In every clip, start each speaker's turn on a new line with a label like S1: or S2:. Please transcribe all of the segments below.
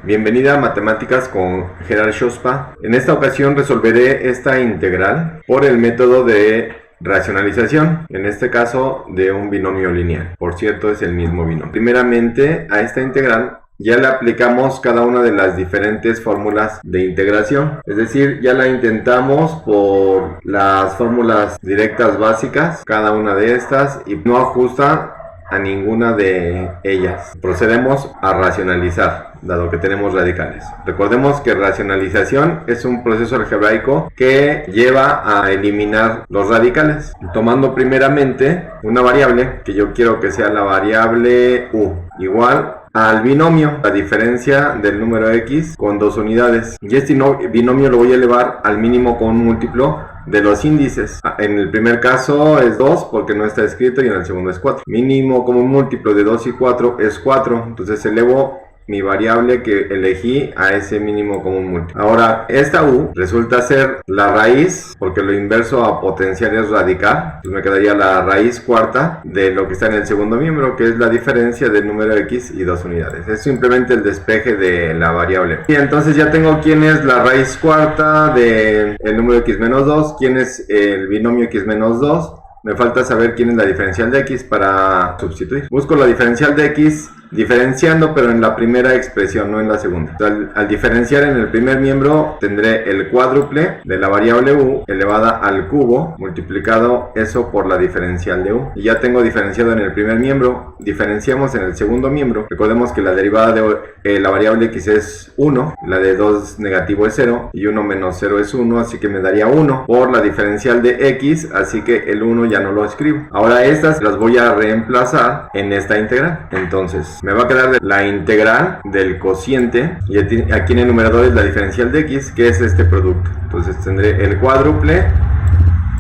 S1: Bienvenida a Matemáticas con Gerard Schospa. En esta ocasión resolveré esta integral por el método de racionalización, en este caso de un binomio lineal. Por cierto, es el mismo binomio. Primeramente, a esta integral ya le aplicamos cada una de las diferentes fórmulas de integración, es decir, ya la intentamos por las fórmulas directas básicas, cada una de estas, y no ajusta a ninguna de ellas. Procedemos a racionalizar, dado que tenemos radicales. Recordemos que racionalización es un proceso algebraico que lleva a eliminar los radicales, tomando primeramente una variable que yo quiero que sea la variable u, igual al binomio, la diferencia del número x con dos unidades, y este binomio lo voy a elevar al mínimo con un múltiplo de los índices. En el primer caso es 2 porque no está escrito, y en el segundo es 4. Mínimo como un múltiplo de 2 y 4 es 4, entonces elevo mi variable que elegí a ese mínimo común múltiplo. Ahora, esta u resulta ser la raíz, porque lo inverso a potencial es radical, entonces me quedaría la raíz cuarta de lo que está en el segundo miembro, que es la diferencia del número x y dos unidades. Es simplemente el despeje de la variable. Y entonces ya tengo quién es la raíz cuarta del número x menos 2, quién es el binomio x menos 2. Me falta saber quién es la diferencial de x para sustituir. Busco la diferencial de x diferenciando, pero en la primera expresión, no en la segunda. Al diferenciar en el primer miembro, tendré el cuádruple de la variable u elevada al cubo, multiplicado eso por la diferencial de u. Y ya tengo diferenciado en el primer miembro. Diferenciamos en el segundo miembro. Recordemos que la derivada de la variable x es 1, la de 2 negativo es 0, y 1 menos 0 es 1, así que me daría 1 por la diferencial de x, así que el 1 ya no lo escribo. Ahora estas las voy a reemplazar en esta integral. Entonces me va a quedar la integral del cociente, y aquí en el numerador es la diferencial de x, que es este producto. Entonces tendré el cuádruple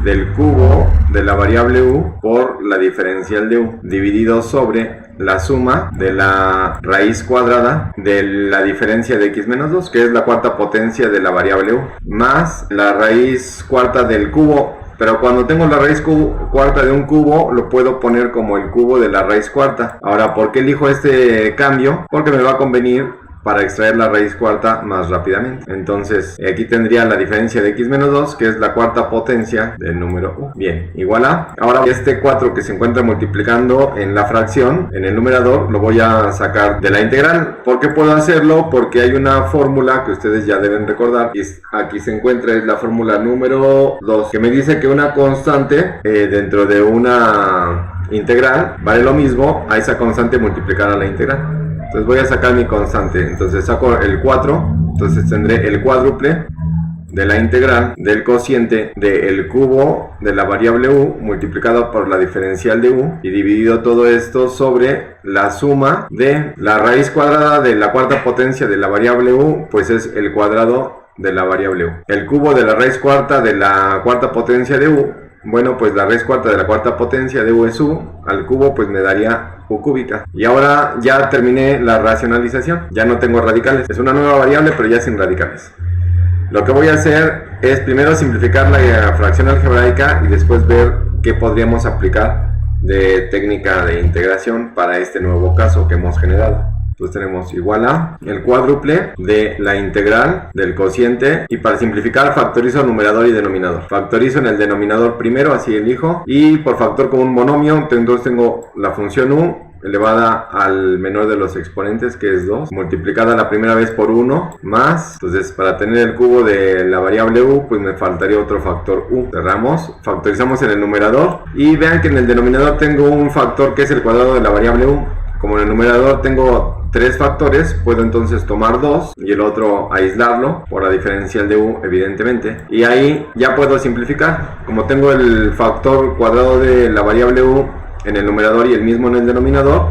S1: del cubo de la variable u por la diferencial de u, dividido sobre la suma de la raíz cuadrada de la diferencia de x menos 2, que es la cuarta potencia de la variable u, más la raíz cuarta del cubo. Pero cuando tengo la raíz cuarta de un cubo, lo puedo poner como el cubo de la raíz cuarta. Ahora, ¿por qué elijo este cambio? Porque me va a convenir para extraer la raíz cuarta más rápidamente. Entonces, aquí tendría la diferencia de x menos 2, que es la cuarta potencia del número u. Bien, igual a. Ahora, este 4 que se encuentra multiplicando en la fracción, en el numerador, lo voy a sacar de la integral. ¿Por qué puedo hacerlo? Porque hay una fórmula que ustedes ya deben recordar. Y aquí se encuentra, es la fórmula número 2, que me dice que una constante dentro de una integral vale lo mismo a esa constante multiplicada a la integral. Entonces voy a sacar mi constante, entonces saco el 4, entonces tendré el cuádruple de la integral del cociente del cubo de la variable u multiplicado por la diferencial de u, y dividido todo esto sobre la suma de la raíz cuadrada de la cuarta potencia de la variable u, pues es el cuadrado de la variable u. El cubo de la raíz cuarta de la cuarta potencia de u, bueno, pues la raíz cuarta de la cuarta potencia de u es u, al cubo pues me daría u cúbica. Y ahora ya terminé la racionalización, ya no tengo radicales, es una nueva variable pero ya sin radicales. Lo que voy a hacer es primero simplificar la fracción algebraica y después ver qué podríamos aplicar de técnica de integración para este nuevo caso que hemos generado. Entonces tenemos igual a el cuádruple de la integral del cociente, y para simplificar factorizo numerador y denominador. Factorizo en el denominador primero, así elijo, y por factor como un monomio, entonces tengo la función u elevada al menor de los exponentes, que es 2, multiplicada la primera vez por 1, más, entonces para tener el cubo de la variable u, pues me faltaría otro factor u. Cerramos, factorizamos en el numerador, y vean que en el denominador tengo un factor que es el cuadrado de la variable u. Como en el numerador tengo 3 factores, puedo entonces tomar 2 y el otro aislarlo por la diferencial de u, evidentemente. Y ahí ya puedo simplificar. Como tengo el factor cuadrado de la variable u en el numerador y el mismo en el denominador,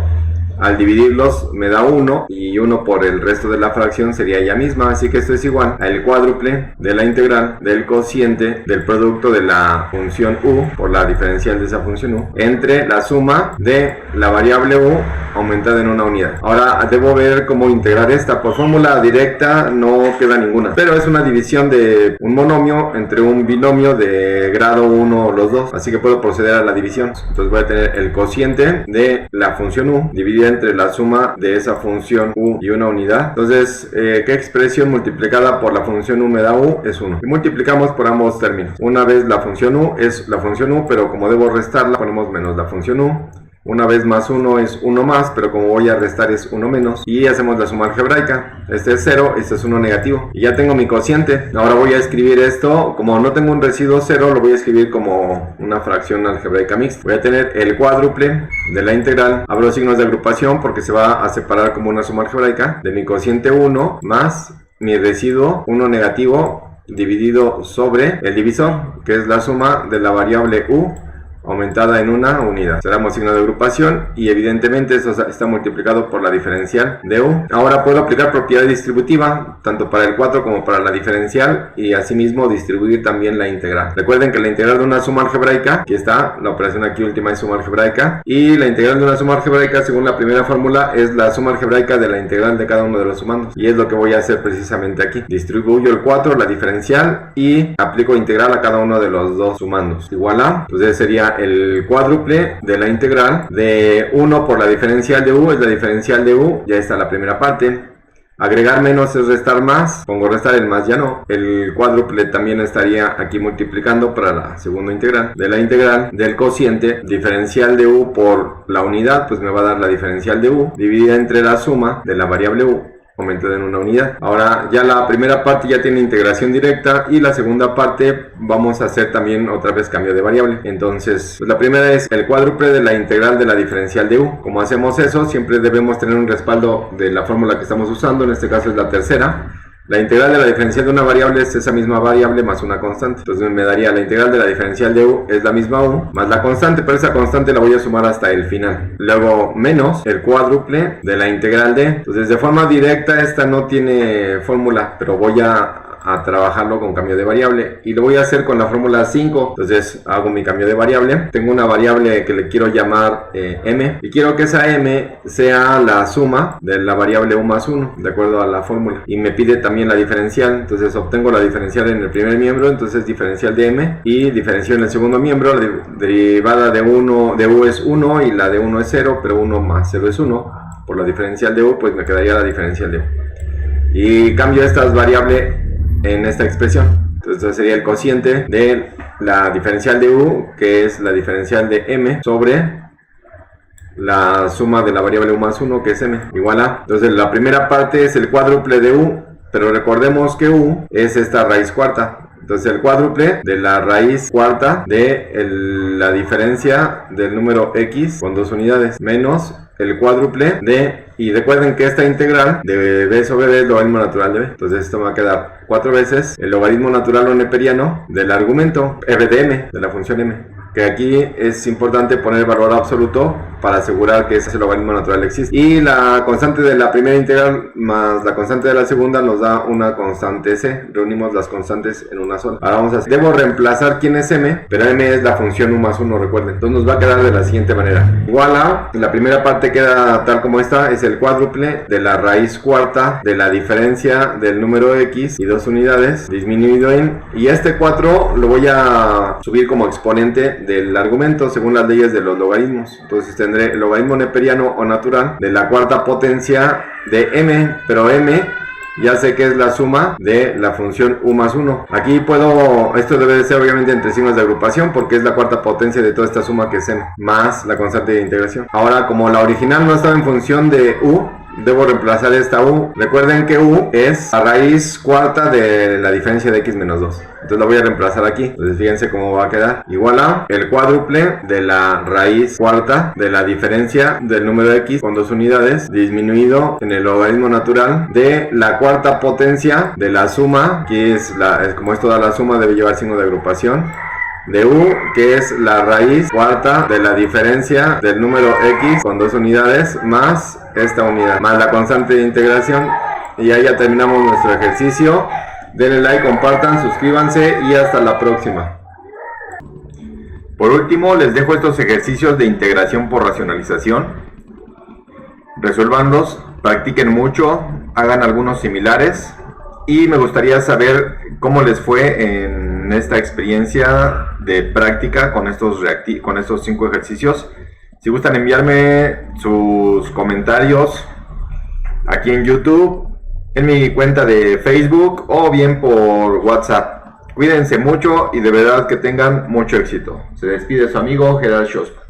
S1: al dividirlos me da 1, y 1 por el resto de la fracción sería ella misma, así que esto es igual al cuádruple de la integral del cociente del producto de la función u por la diferencial de esa función u entre la suma de la variable u aumentada en una unidad. Ahora debo ver cómo integrar esta. Por fórmula directa no queda ninguna, pero es una división de un monomio entre un binomio de grado 1 los dos, así que puedo proceder a la división. Entonces voy a tener el cociente de la función u dividida entre la suma de esa función u y una unidad. Entonces, ¿qué expresión multiplicada por la función u me da u? Es 1. Y multiplicamos por ambos términos. Una vez la función u es la función u, pero como debo restarla, ponemos menos la función u. Una vez más 1 es 1 más, pero como voy a restar es 1 menos. Y hacemos la suma algebraica. Este es 0, este es 1 negativo. Y ya tengo mi cociente. Ahora voy a escribir esto. Como no tengo un residuo 0, lo voy a escribir como una fracción algebraica mixta. Voy a tener el cuádruple de la integral. Abro signos de agrupación porque se va a separar como una suma algebraica. De mi cociente 1 más mi residuo 1 negativo dividido sobre el divisor, que es la suma de la variable u aumentada en una unidad. Cerramos signo de agrupación y evidentemente eso está multiplicado por la diferencial de u. Ahora puedo aplicar propiedad distributiva tanto para el 4 como para la diferencial y asimismo distribuir también la integral. Recuerden que la integral de una suma algebraica, aquí está, la operación aquí última es suma algebraica, y la integral de una suma algebraica según la primera fórmula es la suma algebraica de la integral de cada uno de los sumandos, y es lo que voy a hacer precisamente aquí. Distribuyo el 4, la diferencial, y aplico integral a cada uno de los dos sumandos. Igual a, entonces sería el cuádruple de la integral de 1 por la diferencial de u, es la diferencial de u, ya está la primera parte. Agregar menos es restar más, pongo restar, el más ya no. El cuádruple también estaría aquí multiplicando para la segunda integral. De la integral del cociente, diferencial de u por la unidad, pues me va a dar la diferencial de u, dividida entre la suma de la variable u, aumentada en una unidad. Ahora ya la primera parte ya tiene integración directa y la segunda parte vamos a hacer también otra vez cambio de variable. Entonces pues la primera es el cuádruple de la integral de la diferencial de u. Como hacemos eso, siempre debemos tener un respaldo de la fórmula que estamos usando, en este caso es la tercera. La integral de la diferencial de una variable es esa misma variable más una constante. Entonces me daría la integral de la diferencial de u es la misma u más la constante, pero esa constante la voy a sumar hasta el final. Luego menos el cuádruple de la integral de. Entonces de forma directa esta no tiene fórmula, pero voy a trabajarlo con cambio de variable y lo voy a hacer con la fórmula 5. Entonces hago mi cambio de variable. Tengo una variable que le quiero llamar m y quiero que esa m sea la suma de la variable u más 1 de acuerdo a la fórmula, y me pide también la diferencial. Entonces obtengo la diferencial en el primer miembro, entonces diferencial de m, y diferencia en el segundo miembro. La derivada de u es 1 y la de 1 es 0, pero 1 más 0 es 1. Por la diferencial de u pues me quedaría la diferencial de u, y cambio estas variables en esta expresión. Entonces sería el cociente de la diferencial de u, que es la diferencial de m, sobre la suma de la variable u más 1, que es m, igual a. Entonces la primera parte es el cuádruple de u, pero recordemos que u es esta raíz cuarta. Entonces el cuádruple de la raíz cuarta de la diferencia del número x con dos unidades, menos el cuádruple de, y recuerden que esta integral de b sobre b es logaritmo natural de b. Entonces esto me va a quedar 4 veces el logaritmo natural o neperiano del argumento f de m, de la función m, que aquí es importante poner valor absoluto para asegurar que ese logaritmo natural existe. Y la constante de la primera integral más la constante de la segunda nos da una constante c. Reunimos las constantes en una sola. Ahora vamos a hacer, debo reemplazar quién es m, pero m es la función u más 1, recuerden. Entonces nos va a quedar de la siguiente manera. Igual a, la primera parte queda tal como está, es el cuádruple de la raíz cuarta de la diferencia del número x y dos unidades, disminuido en, y este 4 lo voy a subir como exponente del argumento según las leyes de los logaritmos. Entonces tendré el logaritmo neperiano o natural de la cuarta potencia de m, pero m ya sé que es la suma de la función u más 1. Aquí puedo, esto debe de ser obviamente entre signos de agrupación porque es la cuarta potencia de toda esta suma que es m, más la constante de integración. Ahora, como la original no estaba en función de u, debo reemplazar esta u. Recuerden que u es la raíz cuarta de la diferencia de x menos 2. Entonces la voy a reemplazar aquí. Entonces fíjense cómo va a quedar. Igual a el cuádruple de la raíz cuarta de la diferencia del número x con dos unidades, disminuido en el logaritmo natural de la cuarta potencia de la suma, que es como es toda la suma, debe llevar signo de agrupación, de u, que es la raíz cuarta de la diferencia del número x con dos unidades más esta unidad, más la constante de integración. Y ahí ya terminamos nuestro ejercicio. Denle like, compartan, suscríbanse y hasta la próxima. Por último, les dejo estos ejercicios de integración por racionalización. Resuélvanlos, practiquen mucho, hagan algunos similares y me gustaría saber cómo les fue en esta experiencia de práctica con estos 5 ejercicios. Si gustan enviarme sus comentarios aquí en YouTube, en mi cuenta de Facebook o bien por WhatsApp. Cuídense mucho y de verdad que tengan mucho éxito. Se despide su amigo Gerard Shospa.